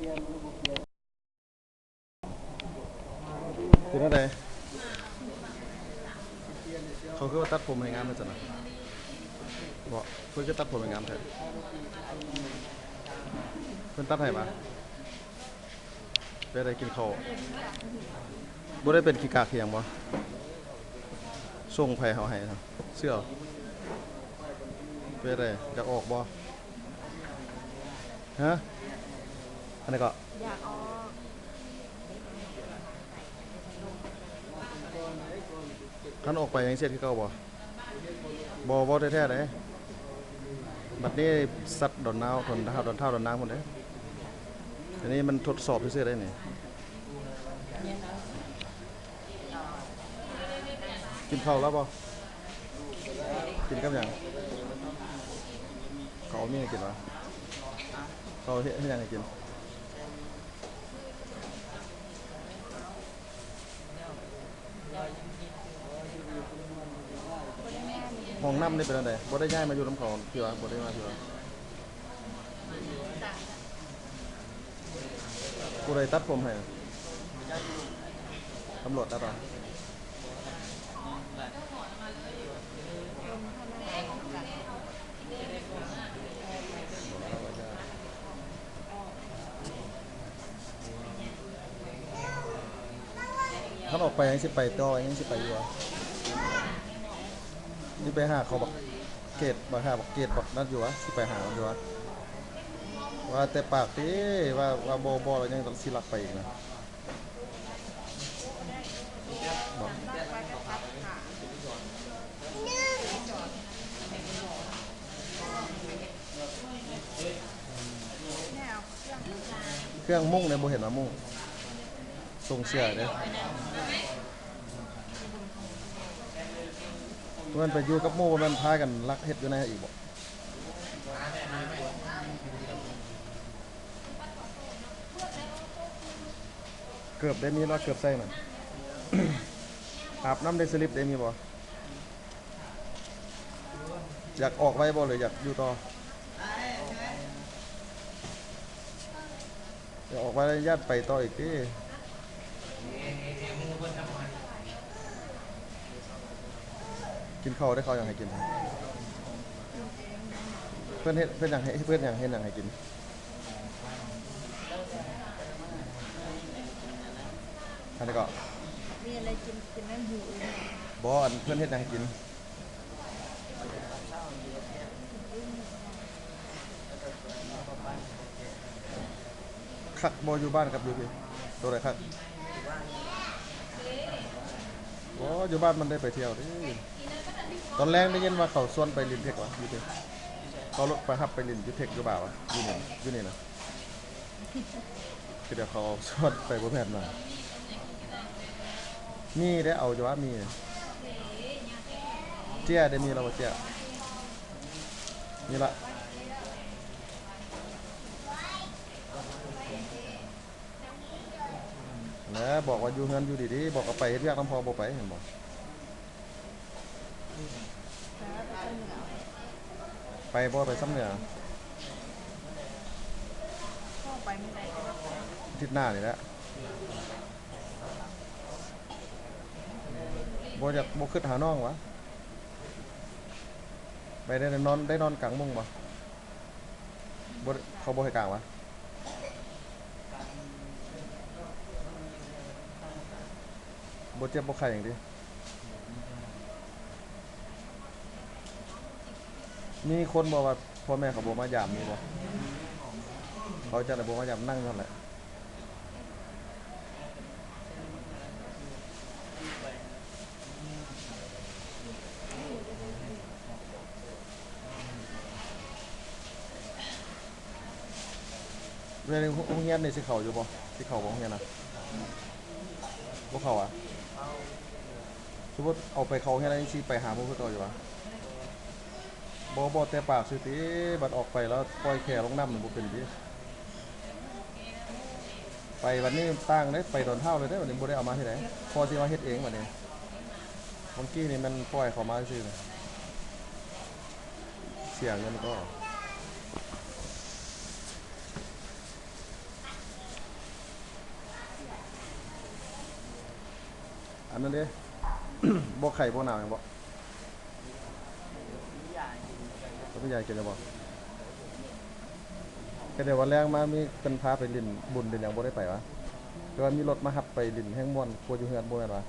เป็นอะไรเขาคือว่าตัดผมให้งามเลยจ้ะนะบอกเพื่อนก็ตัดผมให้งามแท้เพื่อนตัดให้ปะไปได้กินข้าวบ่ได้เป็นขี้กากเขียงบ่ส่งไผเฮาให้ครับเสื้อไปได้อยากออกบ่ฮะอันนี้ก็อยากออกคันออกไปยังเสียคือเก่าบ่แท้ๆเด้บัดนี้สัตว์ดอนนาวทนเท้าดอนนางพุ่นเด้อันนี้มันทดสอบซื่อๆได้นี่กินข้าวแล้วบ่กินกับหยังเขามีให้กินวะเขาเฮ็ดให้หยังให้กินห้องน้ำนี่เป็นอันใดบ่ได้ย้ายมาอยู่น้ำเขาพี่ว่าบ่ได้มาพี่ว่าผู้ใดตัดผมให้ตำรวจตัดเหรอถ้าออกไปยังสิไปต่อยังสิไปอยู่อ่ะนี่ไปหาเขาบักเกตบักหาบักเกตบักนั่นอยู่วะสิไปหาอยู่วะว่าแต่ปากติว่าบ่แล้วยังต้องสิลักไปอีกนะบอกไปกับพัดขาแนวเครื่องมุ่งเนี่ยบ่เห็นว่ามุ่งทรงเสื้อเด้มันไปอยู่กับหมู่มันพากันลักเฮ็ดอยู่ในอีกบ่เกือบได้มีรอดเกือบใส่น่ะอาบน้ำได้สลิปได้มีบ่อยากออกไว้บ่หรืออยากอยู่ต่ออยากออกไว้แล้วญาติไปต่ออีกติกินข้าวได้ข้าวยังให้กินเพื่อนเฮ็ดเพื่อนอยากให้เพื่อนอยากเฮ็ดหยังให้กินอันนี้ก็มีอะไรกินกินนั่นหิวบ่อันเพื่อนเฮ็ดหยังให้กินคักบ่อยู่บ้านกับอยู่พี่ตัวไหนคักบ่อยู่บ้านมันได้ไปเที่ยวเด้ตอนแรกได้ยินว่าเขาส่วนไปลินเทควะอยู่พี่เขารถไปรับไปลินอยู่เทคอยู่บ่าวะอยู่นี่นะคือเดี๋ยวเขาส่วนไปบ่แม่นมามีได้เอาจ้ะว่ามีเจี๊ยได้มีเราบ่เจี๊ยนี่ละแล้วบอกว่าอยู่เฮือนอยู่ดีๆบอกว่าไปเฮ็ดเวียกนำพอบ่ไปเห็นบ่ไปบ่ไปซ้ำเหนือพ่อไปไม่ได้ก็ไปอาทิตย์หน้านี่แหละบ่อยากบ่คิดหาน้องวะไปได้นอนกลางมุ้งบ่บ่เขาบ่ให้กลางวะบ่เจ็บบ่ไข้หยังติมีคนบอกว่าพ่อแม่เขาบ่มายามมีบ่เขาจะได้บ่มายามนั่งเท่านั้นแหละเรียนโรงเรียนนี่สิเข้าอยู่บ่สิเข้าบ่โรงเรียนน่ะบ่เข้าอ่ะสมมุติเอาไปเข้าโรงเรียนแล้วสิไปหาหมู่คือเก่าอยู่วะบ่แต่ปากซื่อติบัดออกไปแล้วปล่อยแค่ลงน้ำมันบ่เป็นติไปวันนี้ตั้งได้ไปดอนเท่าเลยได้วันนี้บ่ได้เอามาที่ไหนพอสิมาเฮ็ดเองบัดนี้เมื่อกี้นี่มันปล่อยเขามาซื่อๆเสียเงินก็ อันนั้นเด้ บ่ไข่บ่หนาวหยังบ่บ่ใหญ่กินจะบ่ก็เดี๋ยววันแรกมามีเพิ่นพาไปเลินบุญเลินหยังบ่ได้ไปวะแต่ว่ามีรถมารับไปเลินแฮ่งม่วนกลัวอยู่เฮือนบ่แม่นวะ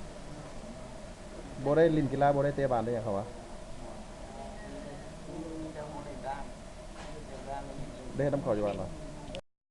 บ่ได้เลินกีฬาบ่ได้เตะบาสได้หยังเขาวะได้เฮ็ดนำเขาอยู่บ้านวะ